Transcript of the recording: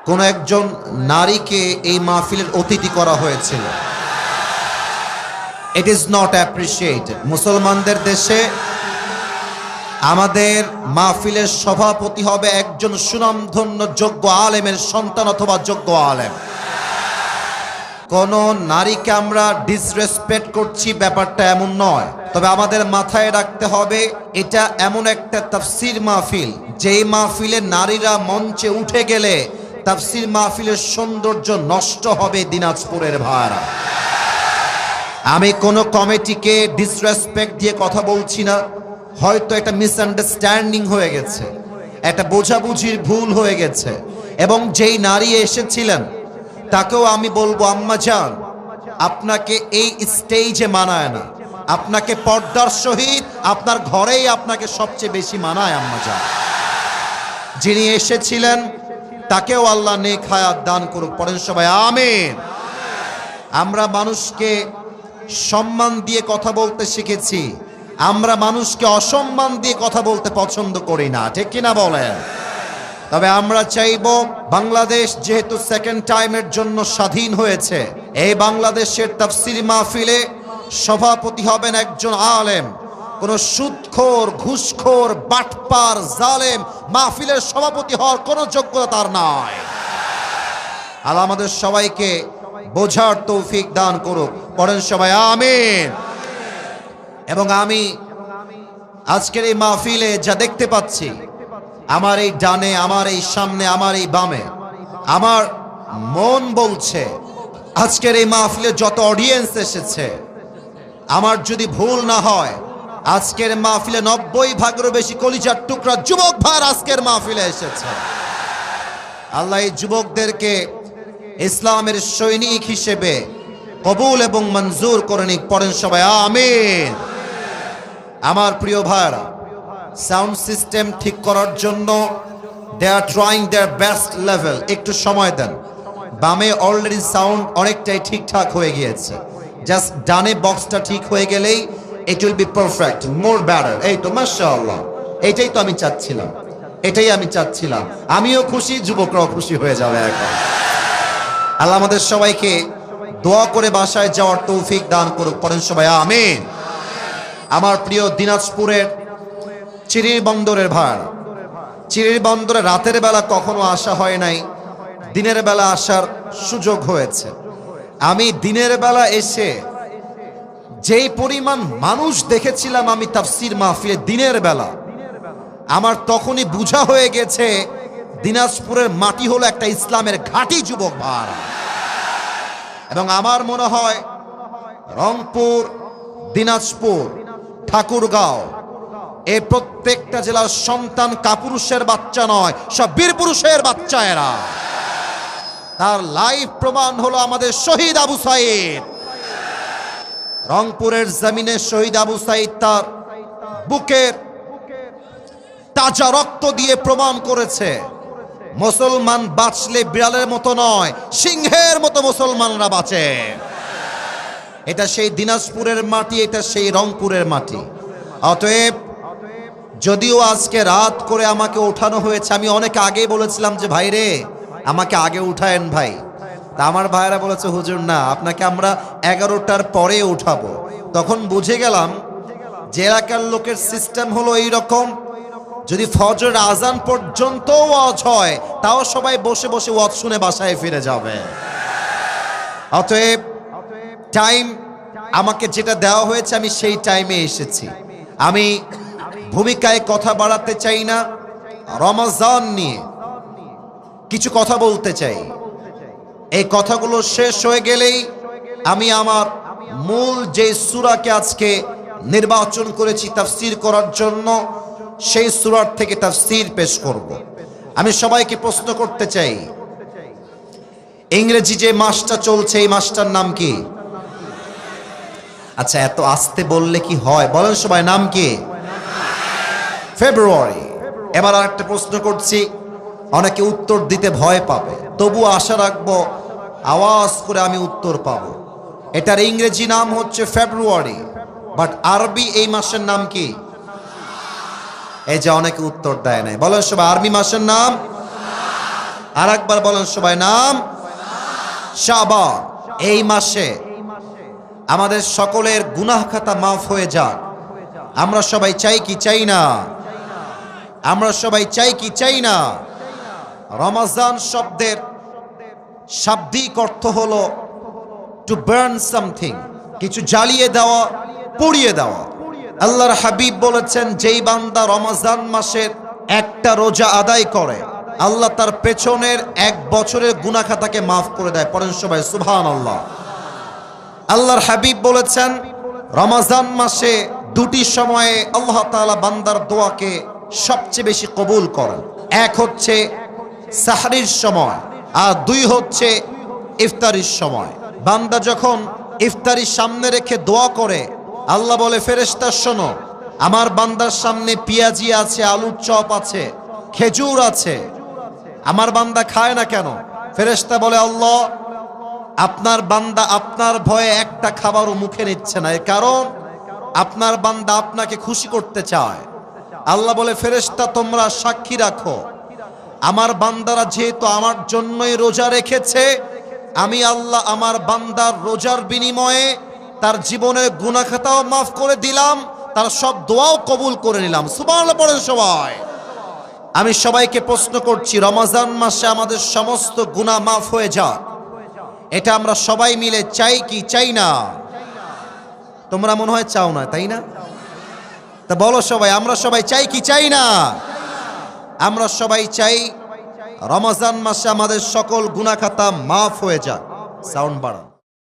কোন একজন নারীকে এই মাহফিলের অতিথি করা হয়েছিল। It is not appreciated. মুসলমানদের দেশে আমাদের মাহফিলের সভাপতি হবে একজন সুনামধন্য যোগ্য আলেমের সন্তান অথবা যোগ্য আলেম। কোন নারীকে আমরা ডিসরেসপেক্ট করছি ব্যাপারটা এমন নয়, তবে আমাদের মাথায় রাখতে হবে এটা এমন একটা তাফসীর মাহফিল, যেই মাহফিলে নারীরা মঞ্চে উঠে গেলে তাফসীর মাহফিলের সৌন্দর্য নষ্ট হবে। দিনাজপুরের ভাইরা, আমি কোন কমিটিকে ডিসরেসপেক্ট দিয়ে কথা বলছি না। হয়তো একটা মিসআন্ডারস্ট্যান্ডিং হয়ে গেছে, একটা বোঝাবুঝির ভুল হয়ে গেছে, এবং যেই নারী এসেছিলেন তাকেও আমি বলবো, আম্মা জান, আপনাকে এই স্টেজে মানায় না, আপনাকে পর্দার সহিত আপনার ঘরেই আপনাকে সবচেয়ে বেশি মানায় আম্মা জান। যিনি এসেছিলেন তাকেও আল্লাহ নেক হায়াত দান করুক, পড়েন সবাই আমিন। আমরা মানুষকে সম্মান দিয়ে কথা বলতে শিখেছি, আমরা মানুষকে অসম্মান দিয়ে কথা বলতে পছন্দ করি না, ঠিক কিনা বলেন? তবে আমরা চাইব, বাংলাদেশ যেহেতু সেকেন্ড টাইমের জন্য স্বাধীন হয়েছে, এই বাংলাদেশের তাফসীর মাহফিলে সভাপতি হবেন একজন আলেম। কোন সুদখোর, ঘুষখোর, বাটপার, জালেম মাহফিলের সভাপতি হওয়ার কোনো যোগ্যতা তার নাই। আল্লাহ আমাদের সবাইকে বোঝার তৌফিক দান করুক, পড়েন সবাই আমিন। এবং আমি আজকের এই মাহফিলে যা দেখতে পাচ্ছি, আমার এই ডানে, আমার এই সামনে, আমার এই বামে, আমার মন বলছে আজকের এই মাহফিলে যত অডিয়েন্স এসেছে, আমার যদি ভুল না হয়, আজকের মাহফিলে 90% বেশি কলিজার টুকরা যুবক ভাই আজকের মাহফিলে এসেছে। আল্লাহ এই যুবকদেরকে ইসলামের সৈনিক হিসেবে কবুল এবং মঞ্জুর করে নিক, পড়েন সবাই আমিন। আমার প্রিয় ভাইরা, সাউন্ড সিস্টেম ঠিক করার জন্য they are trying their best level, একটু সময় দেন। বামে অলরেডি সাউন্ড অনেকটাই ঠিকঠাক হয়ে গিয়েছে, জাস্ট ডানে বক্সটা ঠিক হয়ে গেলেই it will be perfect, more better. এই তো মাশাআল্লাহ, এটাই তো আমি চাচ্ছিলাম, এটাই আমি চাচ্ছিলাম। আমিও খুশি, যুবকরাও খুশি হয়ে যাবে এখন। আল্লাহ আমাদের সবাইকে দোয়া করে বাসায় যাওয়ার তৌফিক দান করুক, পড়েন সবাই আমিন। আমার প্রিয় দিনাজপুরের চিরির বন্দরের ভাড়া, চিরির বন্দরে রাতের বেলা কখনো আসা হয় নাই, দিনের বেলা আসার সুযোগ হয়েছে। আমি দিনের বেলা এসে যেই পরিমাণ মানুষ দেখেছিলাম আমি তাফসীর মাহফিলে দিনের বেলা, আমার তখনই বুঝা হয়ে গেছে দিনাজপুরের মাটি হলো একটা ইসলামের ঘাঁটি যুবক ভাড়া। এবং আমার মনে হয় রংপুর, দিনাজপুর, ঠাকুরগাঁও, এই প্রত্যেকটা জেলার সন্তান কাপুরুষের বাচ্চা নয়, সব বীর পুরুষের বাচ্চা এরা। তার লাইভ প্রমাণ হলো আমাদের শহীদ আবু সাইদ। রংপুরের জমিনে শহীদ আবু সাইদ তার বুকের তাজা রক্ত দিয়ে প্রমাণ করেছে, মুসলমান বাঁচলে বিড়ালের মতো নয়, সিংহের মতো মুসলমানরা বাঁচে। এটা সেই দিনাজপুরের মাটি, এটা সেই রংপুরের মাটি। অতএব যদিও আজকে রাত করে আমাকে ওঠানো হয়েছে, আমি অনেক আগে বলেছিলাম যে ভাই রে আমাকে আগে উঠায়েন ভাই, তা আমার ভাইরা বলেছে হুজুর না, আপনাকে আমরা 11টার পরে উঠাবো। তখন বুঝে গেলাম যে এলাকার লোকের সিস্টেম হলো এইরকম, যদি ফজরের আজান পর্যন্ত ওয়াজ হয় তাও সবাই বসে বসে ওয়াজ শুনে বাসায় ফিরে যাবে। অতএব টাইম আমাকে যেটা দেওয়া হয়েছে আমি সেই টাইমে এসেছি। আমি ভূমিকায় কথা বাড়াতে চাই না, রমজান নিয়ে কিছু কথা বলতে চাই। এই কথাগুলো শেষ হয়ে গেলেই আমি আমার মূল যে সূরাকে আজকে নির্বাচন করেছি তাফসীর করার জন্য, সেই সূরার থেকে তাফসীর পেশ করব। আমি সবাইকে প্রশ্ন করতে চাই, ইংরেজি যে মাসটা চলছে এই মাসটার নাম কি? আচ্ছা, এত আস্তে বললে কি হয়, বলেন সবাই, নাম কি? ফেব্রুয়ারি। এবার আরেকটা প্রশ্ন করছি, অনেকে উত্তর দিতে ভয় পাবে, তবু আশা রাখবো আওয়াজ করে আমি উত্তর পাবো। এটার ইংরেজি নাম হচ্ছে ফেব্রুয়ারি, বাট আরবি এই মাসের নাম কি? এই যে অনেকে উত্তর দেয় নাই, বলেন সবাই, আরবি মাসের নাম আর একবার বলেন সবাই, নাম শাবান। এই মাসে আমাদের সকলের গুনাহ খাতা মাফ হয়ে যাক। আমরা সবাই চাই কি চাই না? আমরা সবাই চাই কি চাই না? রমজান শব্দের শাব্দিক অর্থ হলো টু বার্ন সামথিং, কিছু জ্বালিয়ে দেওয়া, পুড়িয়ে দেওয়া। আল্লাহর হাবিব বলেছেন, যেই বান্দা রমজান মাসের একটা রোজা আদায় করে, আল্লাহ তার পেছনের 1 বছরের গুনাহ খাতাকে মাফ করে দেয়। পড়েন সবাই সুবহানাল্লাহ। আল্লাহর হাবিব বলেছেন, রমজান মাসে 2টি সময়ে আল্লাহ তাআলা বান্দার দোয়াকে সবচেয়ে বেশি কবুল করেন। এক হচ্ছে সাহরির সময়, আর 2 হচ্ছে ইফতারির সময়। বান্দা যখন ইফতারির সামনে রেখে দোয়া করে, আল্লাহ বলে, ফেরেশতা শোনো, আমার বান্দার সামনে পেঁয়াজি আছে, আলুর চপ আছে, খেজুর আছে, আমার বান্দা খায় না কেন? ফেরেশতা বলে, আল্লাহ, আপনার বান্দা আপনার ভয়ে একটা খাবারও মুখে নিচ্ছে না, এর কারণ আপনার বান্দা আপনাকে খুশি করতে চায়। আল্লাহ বলে, ফেরেশতা তোমরা সাক্ষী রাখো, আমার বান্দারা যেহেতু আমার জন্যই রোজা রেখেছে, আমি আল্লাহ আমার বান্দার রোজার বিনিময়ে তার জীবনের গুনাহ খাতাও মাফ করে দিলাম, তার সব দোয়াও কবুল করে নিলাম। সুবহানাল্লাহ পড়েন সবাই। আমি সবাইকে প্রশ্ন করছি, রমজান মাসে আমাদের সমস্ত গুনাহ মাফ হয়ে যাক, এটা আমরা সবাই মিলে চাই কি চাই না? তোমরা মনে হয় চাও না, তাই না? তা বলো সবাই, আমরা সবাই চাই কি চাই না? আমরা সবাই চাই রমজান মাসে আমাদের সকল গুনাহ খাতা মাফ হয়ে যাক। সাউন্ড বাড়ান।